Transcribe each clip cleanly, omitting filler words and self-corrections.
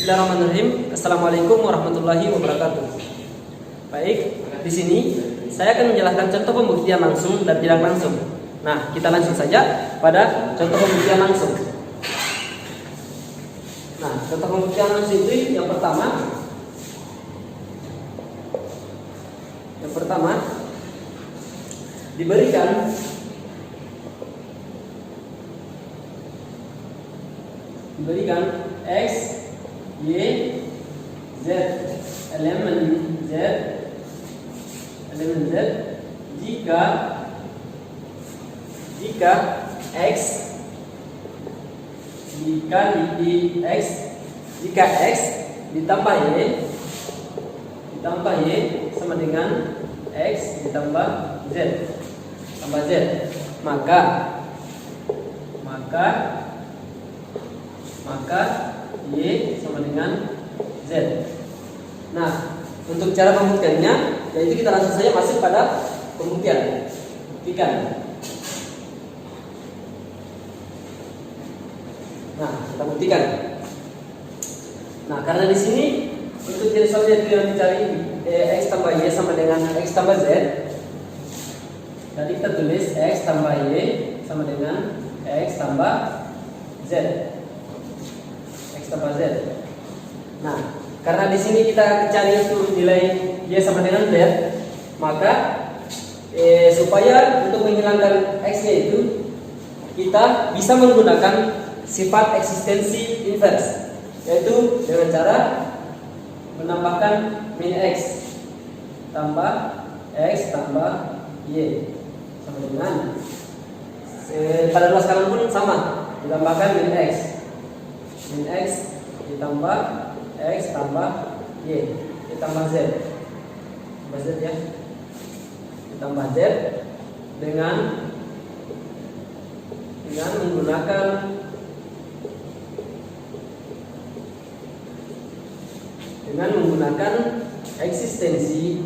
Bismillahirrahmanirrahim. Assalamualaikum warahmatullahi wabarakatuh. Baik, di sini saya akan menjelaskan contoh pembuktian langsung dan tidak langsung. Nah, kita langsung saja pada contoh pembuktian langsung. Nah, contoh pembuktian langsung itu yang pertama diberikan X, Y, Z, elemen Z jika X ditambah Y sama dengan X ditambah Z maka Y sama dengan Z. Nah, untuk cara pembuktiannya yaitu kita langsung saja masuk pada pembuktian. Buktikan. Nah, kita buktikan. Nah, karena di sini untuk jenis objek yang dicari X tambah Y sama dengan X tambah Z. Jadi kita tulis X tambah Y sama dengan X tambah Z. Tambah Z. Nah, karena di sini kita cari itu nilai Y sama dengan Z, maka supaya untuk menghilangkan X-nya itu kita bisa menggunakan sifat eksistensi inverse, yaitu dengan cara menambahkan min X tambah X tambah Y sama dengan pada luas kanan pun sama, ditambahkan min X ditambah X tambah Y ditambah Z ya, ditambah Z dengan menggunakan eksistensi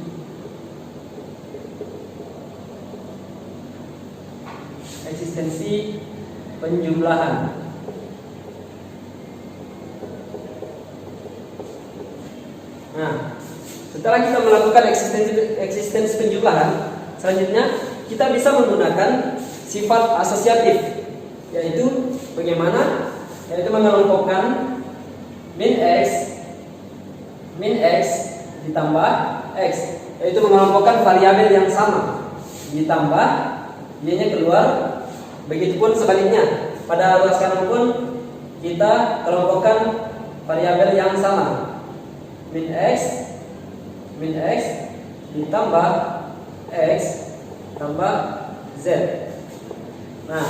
penjumlahan. Nah, setelah kita melakukan eksistensi penjumlahan, selanjutnya kita bisa menggunakan sifat asosiatif, yaitu bagaimana? Yaitu mengelompokkan min X ditambah X, yaitu mengelompokkan variabel yang sama ditambah Y-nya keluar. Begitupun sebaliknya, pada luas kanan pun kita kelompokkan variabel yang sama, min X ditambah X tambah Z. Nah,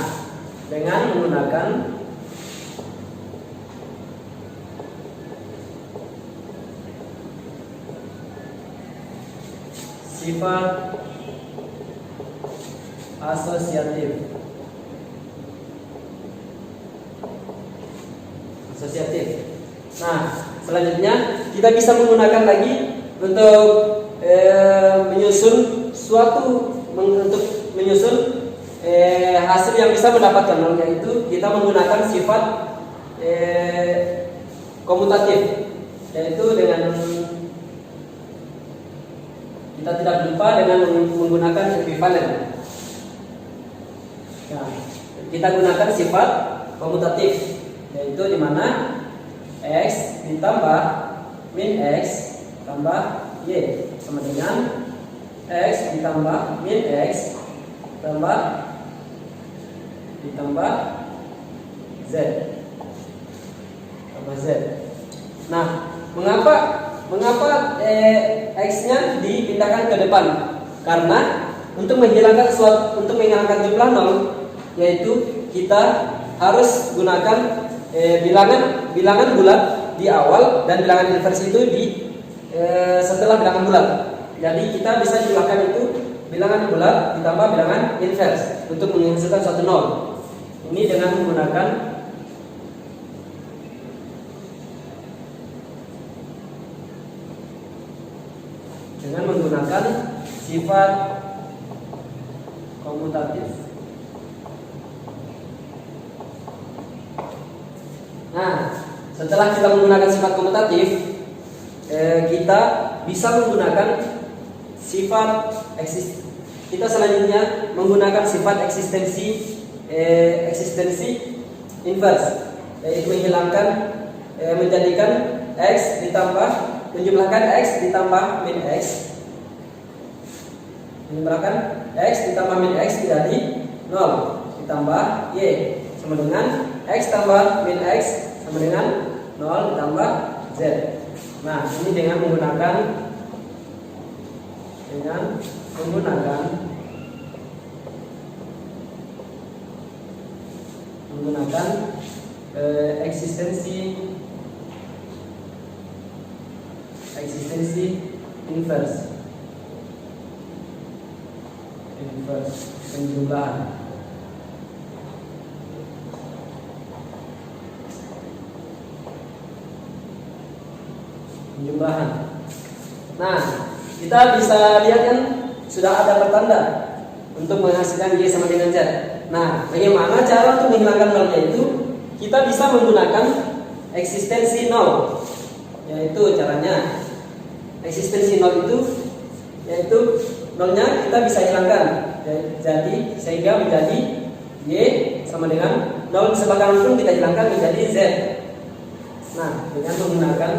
dengan menggunakan sifat asosiatif. Nah, selanjutnya kita bisa menggunakan lagi untuk menyusun hasil yang bisa mendapatkan nol, yaitu kita menggunakan sifat komutatif, yaitu dengan kita tidak lupa dengan menggunakan ekuivalen. Nah, kita gunakan sifat komutatif, yaitu di mana X ditambah min X tambah Y sama dengan X ditambah min X ditambah Z tambah Z. Nah, mengapa X-nya dipindahkan ke depan? Karena untuk menghilangkan jumlah nol, yaitu kita harus gunakan bilangan bulat di awal dan bilangan inverse itu setelah bilangan bulat. Jadi kita bisa jumlahkan itu bilangan bulat ditambah bilangan inverse untuk menghasilkan suatu nol. Ini dengan menggunakan sifat komutatif. Nah, setelah kita menggunakan sifat komutatif, kita bisa menggunakan sifat kita selanjutnya menggunakan sifat eksistensi inverse, yaitu menjadikan x ditambah menjumlahkan x ditambah min x, menjumlahkan x ditambah min x menjadi 0 ditambah y sama dengan x tambah min x sama dengan 0 ditambah z. Nah, ini dengan menggunakan eksistensi inverse penjumlahan. Nah, kita bisa lihat kan sudah ada pertanda untuk menghasilkan Y sama dengan Z. Nah, bagaimana cara untuk menghilangkan nolnya itu? Kita bisa menggunakan eksistensi nol, yaitu caranya eksistensi nol itu yaitu nolnya kita bisa hilangkan, jadi sehingga menjadi Y sama dengan 0 di sebelah kanan pun kita hilangkan menjadi Z. Nah, dengan menggunakan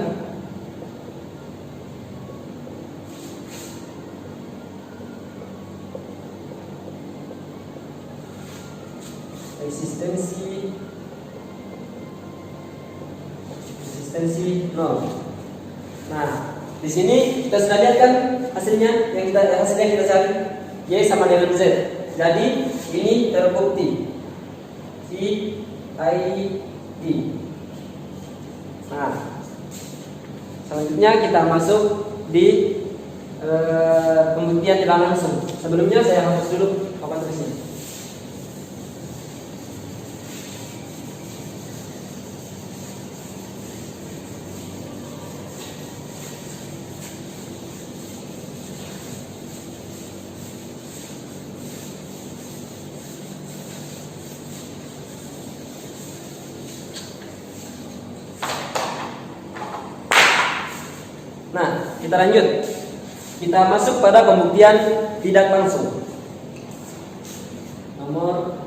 eksistensi nol. Nah, di sini kita sudah lihat kan hasilnya kita cari Y sama dengan Z. Jadi ini terbukti CID. Nah, selanjutnya kita masuk di pembuktian tidak langsung. Sebelumnya saya hapus dulu papan tulisnya. Nah, kita lanjut. Kita masuk pada pembuktian tidak langsung. Nomor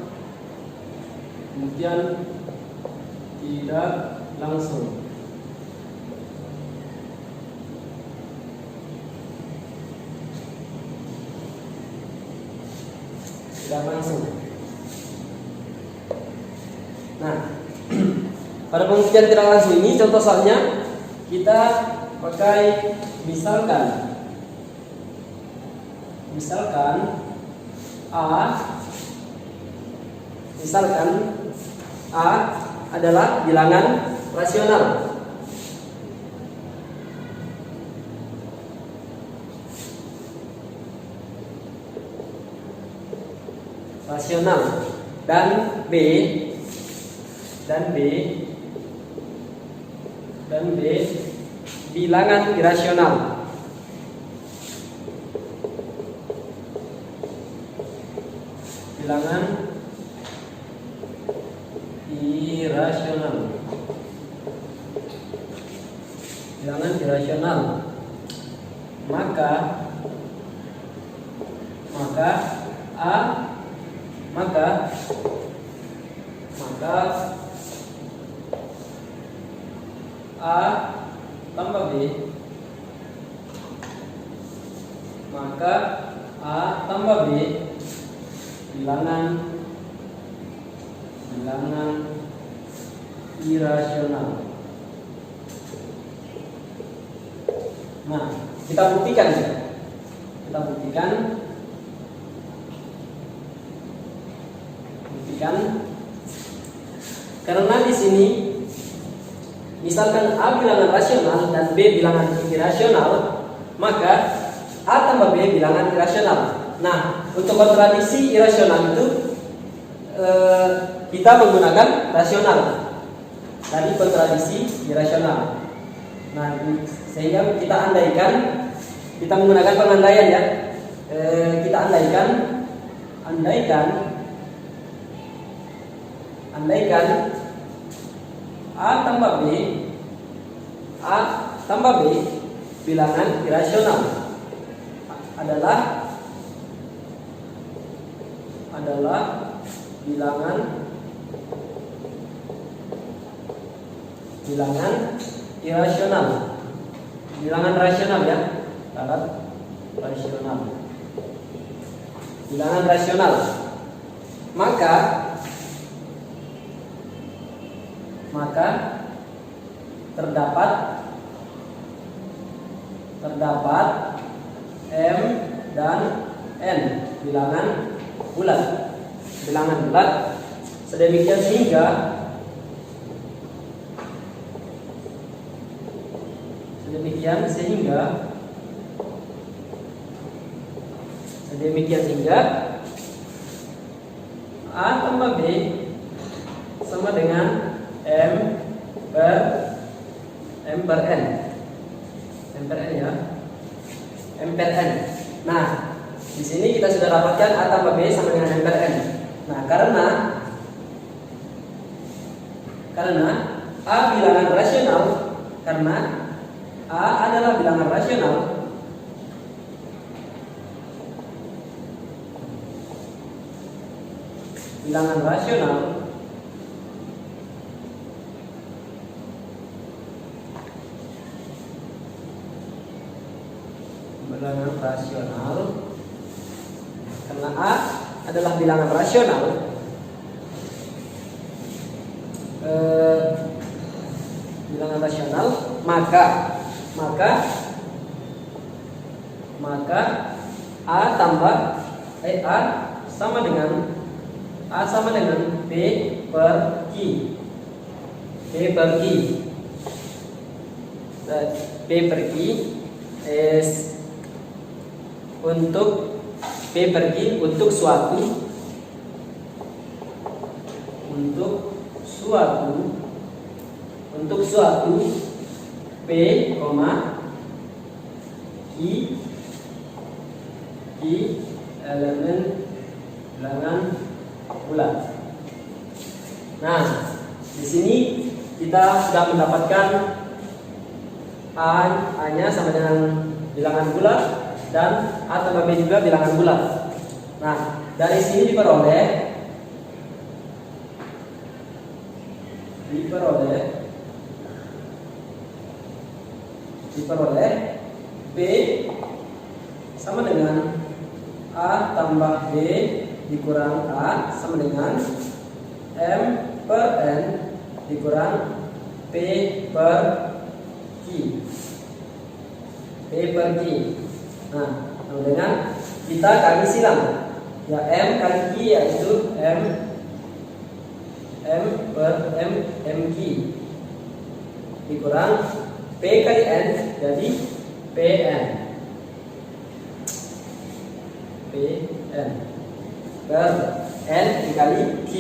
pembuktian tidak langsung. Tidak langsung. Nah, pada pembuktian tidak langsung ini contoh soalnya kita pakai misalkan A adalah bilangan rasional. Dan B bilangan irasional. Maka A tambah B, maka A tambah B bilangan irasional. Nah, kita buktikan. Karena di sini misalkan A bilangan rasional dan B bilangan irasional, maka A tambah B bilangan irasional. Nah, untuk kontradiksi irasional itu kita menggunakan rasional. Tadi kontradiksi irasional. Nah, sehingga kita menggunakan pengandaian ya. Kita andaikan A tambah B A tambah B bilangan irasional adalah bilangan irasional, bilangan rasional ya, syarat rasional, bilangan rasional, maka terdapat M dan N bilangan bulat, sedemikian sehingga A tambah B sama dengan M per N ya, M per N. Nah, di sini kita sudah dapatkan A tambah B sama dengan M per N. Nah, karena A bilangan rasional, karena A adalah bilangan rasional, karena A adalah bilangan rasional, maka A sama dengan B per Q. B per Q untuk suatu P, Q elemen bilangan bulat. Nah, di sini kita sudah mendapatkan A-nya sama dengan bilangan bulat dan A tambah B juga bilangan bulat. Nah, dari sini diperoleh B sama dengan A tambah B dikurang A sama dengan M per N dikurang P per Q. Nah, kemudian kita kali silang ya, M kali Q yaitu M per MQ dikurang P kali N jadi PN per N dikali Q,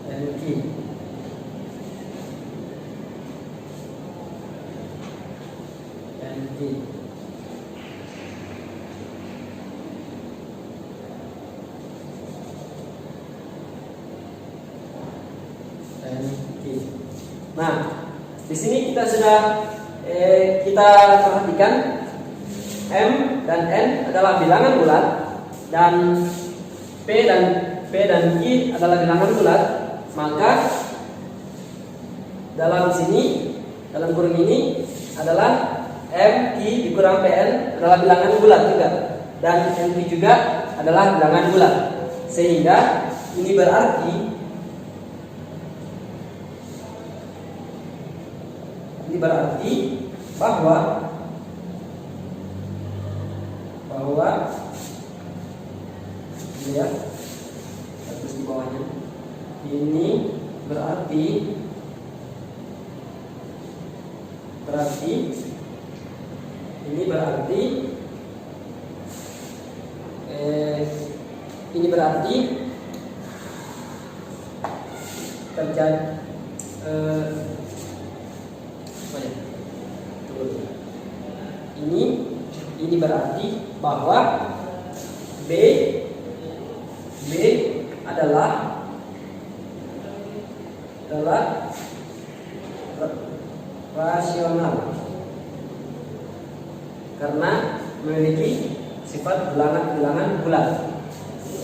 NQ. Nah, di sini kita sudah kita perhatikan M dan N adalah bilangan bulat dan P dan Q adalah bilangan bulat, maka dalam kurung ini adalah M, Q dikurang PN adalah bilangan bulat juga, dan NQ juga adalah bilangan bulat, sehingga ini berarti bahwa lihat terus di bawahnya, ini berarti terjadi ini berarti bahwa B adalah rasional karena memiliki sifat bilangan bulat.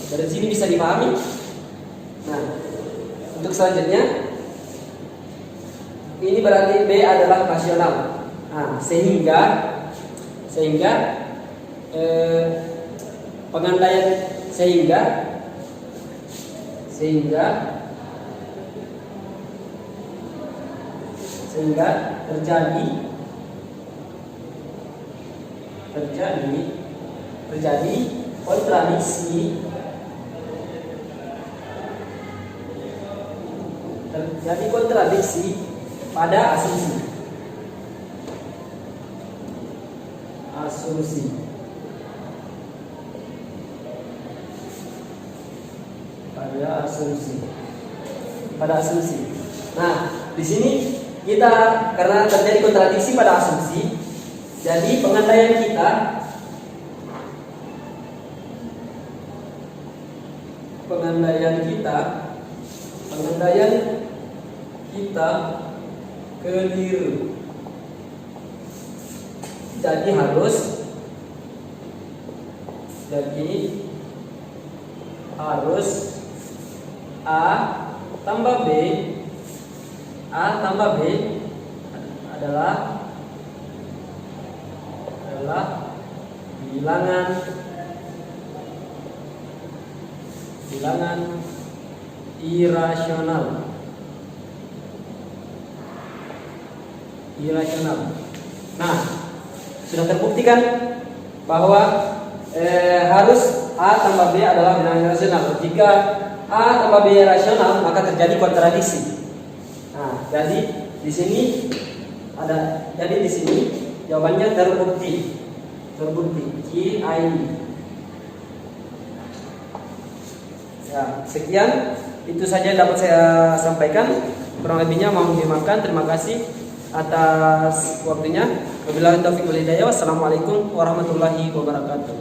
Dari sini bisa dipahami. Nah, untuk selanjutnya ini berarti B adalah rasional. Nah, sehingga pengandaian terjadi kontradiksi pada asumsi. Pada asumsi. Nah, di sini kita karena terjadi kontradiksi pada asumsi, jadi pengandaian kita keliru. Jadi harus A tambah B adalah bilangan irasional. Nah, sudah terbuktikan bahwa harus A tambah B adalah bilangan rasional. Jika A tambah B rasional, maka terjadi kontradiksi. Nah, jadi di sini jawabannya terbukti. Q-I-D. Ya, sekian itu saja dapat saya sampaikan. Kurang lebihnya mohon dimaafkan. Terima kasih atas waktunya. Wabillahi taufiq wal hidayah. Wassalamualaikum warahmatullahi wabarakatuh.